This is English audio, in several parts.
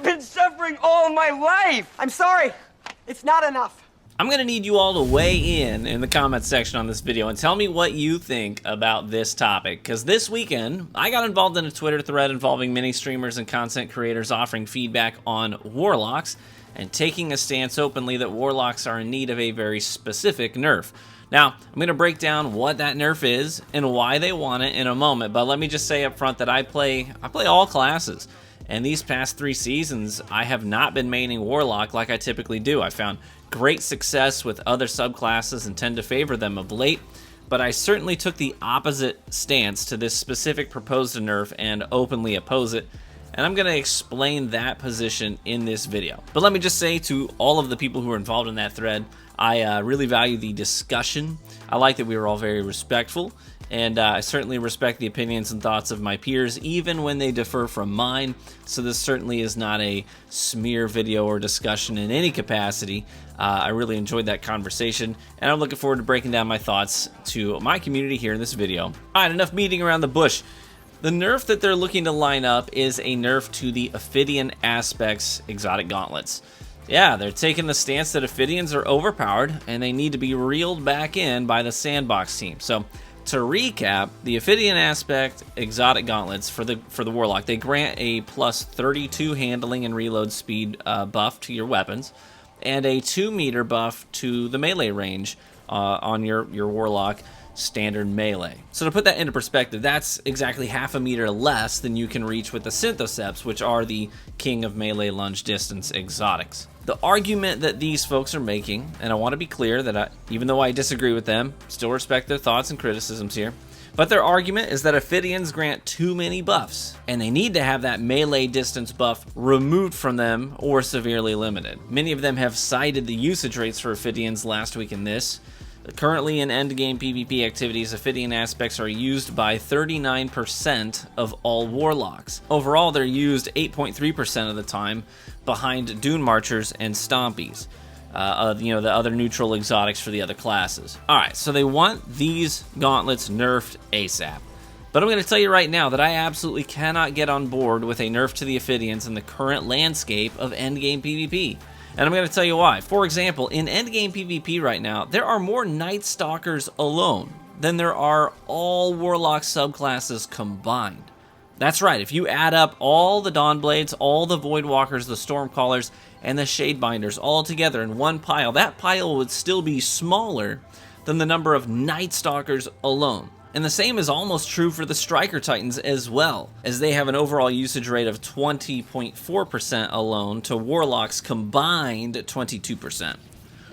I've been suffering all my life! I'm sorry. It's not enough. I'm gonna need you all to weigh in the comment section on this video and tell me what you think about this topic, because this weekend I got involved in a Twitter thread involving many streamers and content creators offering feedback on Warlocks and taking a stance openly that Warlocks are in need of a very specific nerf. Now, I'm going to break down what that nerf is and why they want it in a moment, but let me just say up front that I play all classes. And these past 3 seasons, I have not been maining Warlock like I typically do. I found great success with other subclasses and tend to favor them of late, but I certainly took the opposite stance to this specific proposed nerf and openly oppose it. And I'm going to explain that position in this video. But let me just say to all of the people who are involved in that thread, I really value the discussion. I like that we were all very respectful, and I certainly respect the opinions and thoughts of my peers, even when they differ from mine. So this certainly is not a smear video or discussion in any capacity. I really enjoyed that conversation, and I'm looking forward to breaking down my thoughts to my community here in this video. All right, enough beating around the bush. The nerf that they're looking to line up is a nerf to the Ophidian Aspects exotic gauntlets. Yeah, they're taking the stance that Ophidians are overpowered and they need to be reeled back in by the Sandbox team. So, to recap, the Ophidian Aspect exotic gauntlets for the Warlock, they grant a plus 32 handling and reload speed buff to your weapons, and a 2-meter buff to the melee range on your Warlock standard melee. So to put that into perspective, that's exactly half a meter less than you can reach with the Synthoceps, which are the king of melee lunge distance exotics. The argument that these folks are making, and I want to be clear that even though I disagree with them, still respect their thoughts and criticisms here, but their argument is that Ophidians grant too many buffs, and they need to have that melee distance buff removed from them or severely limited. Many of them have cited the usage rates for Ophidians last week in this. Currently in endgame PvP activities, Ophidian Aspects are used by 39% of all Warlocks. Overall, they're used 8.3% of the time behind Dune Marchers and Stompies, the other neutral exotics for the other classes. Alright, so they want these gauntlets nerfed ASAP. But I'm going to tell you right now that I absolutely cannot get on board with a nerf to the Ophidians in the current landscape of endgame PvP. And I'm going to tell you why. For example, in endgame PvP right now, there are more Night Stalkers alone than there are all Warlock subclasses combined. That's right, if you add up all the Dawnblades, all the Voidwalkers, the Stormcallers, and the Shadebinders all together in one pile, that pile would still be smaller than the number of Night Stalkers alone. And the same is almost true for the Striker Titans as well, as they have an overall usage rate of 20.4% alone to Warlock's combined 22%.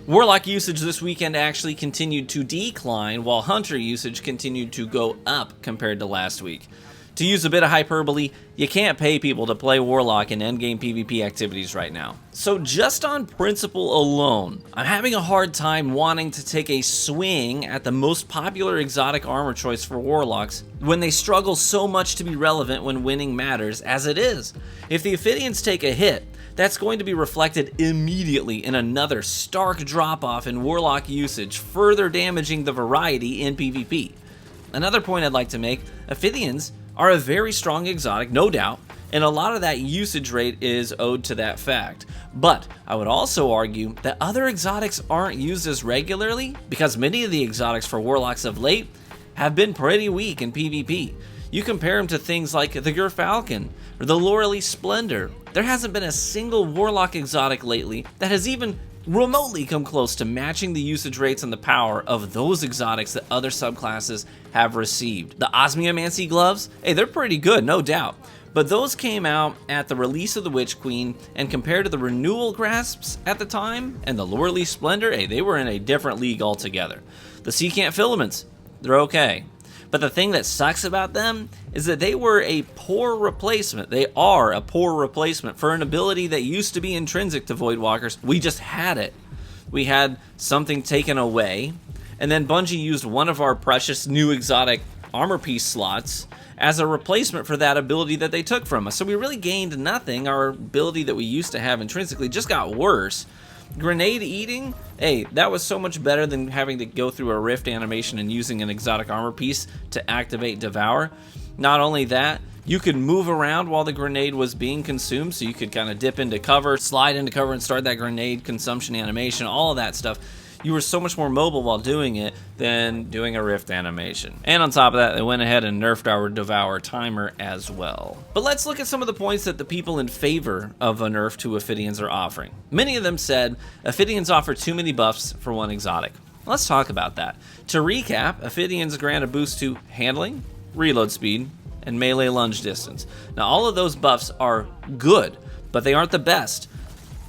Warlock usage this weekend actually continued to decline, while Hunter usage continued to go up compared to last week. To use a bit of hyperbole, you can't pay people to play Warlock in endgame PvP activities right now. So just on principle alone, I'm having a hard time wanting to take a swing at the most popular exotic armor choice for Warlocks when they struggle so much to be relevant when winning matters as it is. If the Ophidians take a hit, that's going to be reflected immediately in another stark drop-off in Warlock usage, further damaging the variety in PvP. Another point I'd like to make, Ophidians are a very strong exotic, no doubt, and a lot of that usage rate is owed to that fact. But I would also argue that other exotics aren't used as regularly because many of the exotics for Warlocks of late have been pretty weak in PvP. You compare them to things like the Gerfalcon or the Lorelei Splendor. There hasn't been a single Warlock exotic lately that has even remotely come close to matching the usage rates and the power of those exotics that other subclasses have received. The Osmiomancy gloves, hey, they're pretty good, no doubt. But those came out at the release of the Witch Queen, and compared to the Renewal Grasps at the time, and the Lorelei Splendor, hey, they were in a different league altogether. The Secant Filaments, they're okay. But the thing that sucks about them is that they were a poor replacement. They are a poor replacement for an ability that used to be intrinsic to Voidwalkers. We just had it. We had something taken away, and then Bungie used one of our precious new exotic armor piece slots as a replacement for that ability that they took from us. So we really gained nothing. Our ability that we used to have intrinsically just got worse. Grenade eating, hey, that was so much better than having to go through a rift animation and using an exotic armor piece to activate Devour. Not only that, You could move around while the grenade was being consumed, so you could kind of dip into cover, slide into cover, and start that grenade consumption animation, all of that stuff. You were so much more mobile while doing it than doing a Rift animation. And on top of that, they went ahead and nerfed our Devour timer as well. But let's look at some of the points that the people in favor of a nerf to Ophidians are offering. Many of them said, Ophidians offer too many buffs for one exotic. Let's talk about that. To recap, Ophidians grant a boost to handling, reload speed, and melee lunge distance. Now all of those buffs are good, but they aren't the best.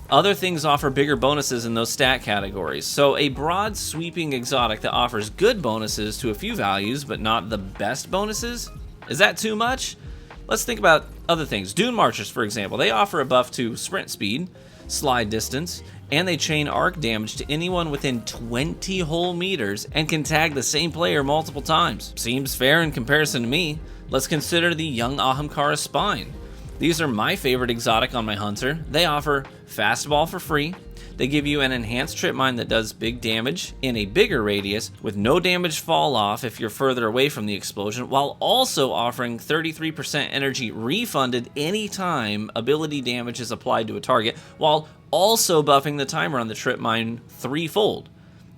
Other things offer bigger bonuses in those stat categories, so a broad sweeping exotic that offers good bonuses to a few values but not the best bonuses? Is that too much? Let's think about other things. Dune Marchers, for example, they offer a buff to sprint speed, slide distance, and they chain arc damage to anyone within 20 whole meters and can tag the same player multiple times. Seems fair in comparison to me. Let's consider the Young Ahamkara Spine. These are my favorite exotic on my hunter. They offer fastball for free. They give you an enhanced trip mine that does big damage in a bigger radius with no damage fall off if you're further away from the explosion, while also offering 33% energy refunded anytime ability damage is applied to a target, while also buffing the timer on the trip mine threefold.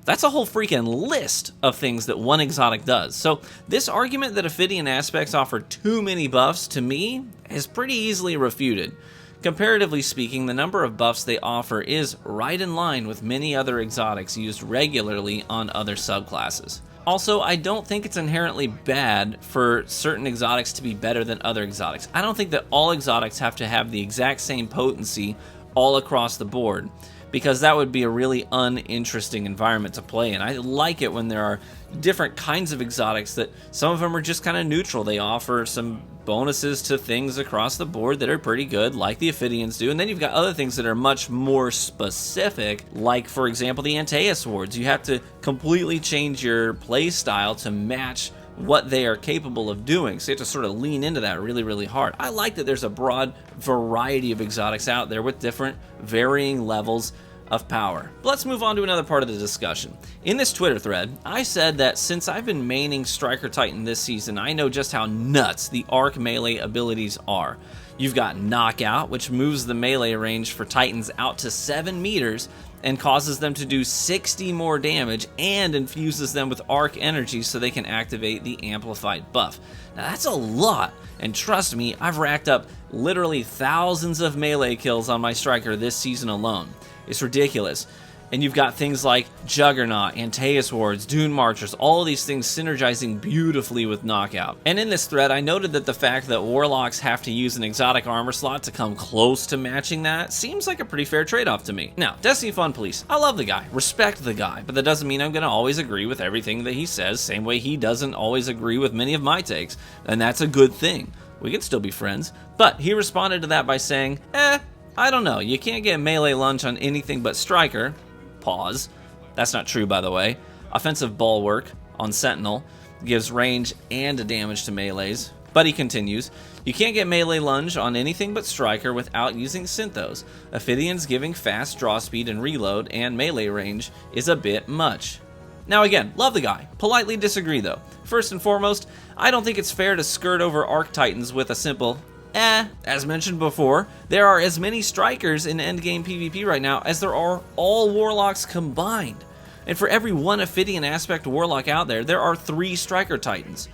That's a whole freaking list of things that one exotic does. So this argument that Ophidian aspects offer too many buffs, to me, is pretty easily refuted. Comparatively speaking, the number of buffs they offer is right in line with many other exotics used regularly on other subclasses. Also, I don't think it's inherently bad for certain exotics to be better than other exotics. I don't think that all exotics have to have the exact same potency all across the board, because that would be a really uninteresting environment to play in. I like it when there are different kinds of exotics that some of them are just kind of neutral. They offer some bonuses to things across the board that are pretty good, like the Ophidians do. And then you've got other things that are much more specific, like, for example, the Antaeus wards. You have to completely change your play style to match what they are capable of doing, so you have to sort of lean into that really, really hard. I like that there's a broad variety of exotics out there with different varying levels of power. But let's move on to another part of the discussion. In this Twitter thread, I said that since I've been maining Striker Titan this season, I know just how nuts the arc melee abilities are. You've got Knockout, which moves the melee range for Titans out to 7 meters and causes them to do 60 more damage and infuses them with arc energy so they can activate the amplified buff. Now that's a lot, and trust me, I've racked up literally thousands of melee kills on my Striker this season alone. It's ridiculous. And you've got things like Juggernaut, Antaeus wards, Dune Marchers, all of these things synergizing beautifully with Knockout. And in this thread, I noted that the fact that Warlocks have to use an exotic armor slot to come close to matching that seems like a pretty fair trade-off to me. Now, Destiny Fun Police, I love the guy, respect the guy, but that doesn't mean I'm going to always agree with everything that he says, same way he doesn't always agree with many of my takes, and that's a good thing. We can still be friends. But he responded to that by saying, I don't know, you can't get melee lunge on anything but Striker. Pause. That's not true, by the way. Offensive Bulwark on Sentinel gives range and damage to melees. But he continues, you can't get melee lunge on anything but Striker without using Synthos. Ophidians giving fast draw speed and reload and melee range is a bit much. Now again, love the guy. Politely disagree though. First and foremost, I don't think it's fair to skirt over Arc Titans with a simple As mentioned before, there are as many Strikers in endgame PvP right now as there are all Warlocks combined. And for every one Ophidian aspect Warlock out there, there are 3 Striker Titans.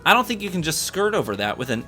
I don't think you can just skirt over that with an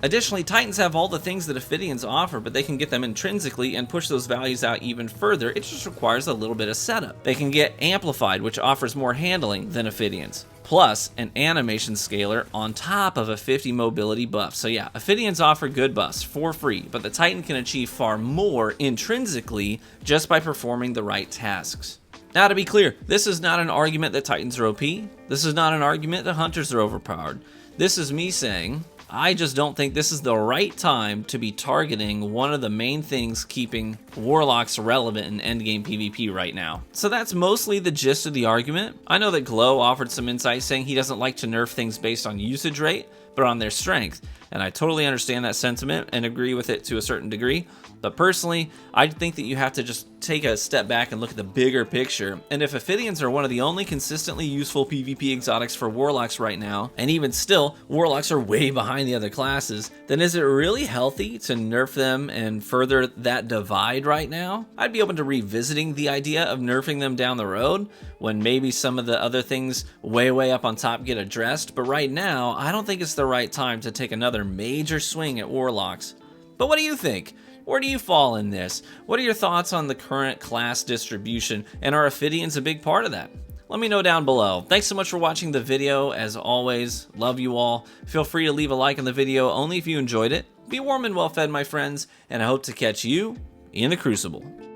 Additionally, Titans have all the things that Ophidians offer, but they can get them intrinsically and push those values out even further. It just requires a little bit of setup. They can get Amplified, which offers more handling than Ophidians, plus an animation scaler on top of a 50 mobility buff. So yeah, Ophidians offer good buffs for free, but the Titan can achieve far more intrinsically just by performing the right tasks. Now to be clear, this is not an argument that Titans are OP. This is not an argument that Hunters are overpowered. This is me saying, I just don't think this is the right time to be targeting one of the main things keeping Warlocks relevant in endgame PvP right now. So that's mostly the gist of the argument. I know that Glow offered some insight saying he doesn't like to nerf things based on usage rate, but on their strength. and I totally understand that sentiment and agree with it to a certain degree. But personally, I think that you have to just take a step back and look at the bigger picture. And if Ophidians are one of the only consistently useful PvP exotics for Warlocks right now, and even still, Warlocks are way behind the other classes, then is it really healthy to nerf them and further that divide right now? I'd be open to revisiting the idea of nerfing them down the road, when maybe some of the other things way up on top get addressed, but right now, I don't think it's the right time to take another major swing at Warlocks. But what do you think? Where do you fall in this? What are your thoughts on the current class distribution, and are Ophidians a big part of that? Let me know down below. Thanks so much for watching the video. As always, love you all. Feel free to leave a like on the video only if you enjoyed it. Be warm and well fed, my friends, and I hope to catch you in the Crucible.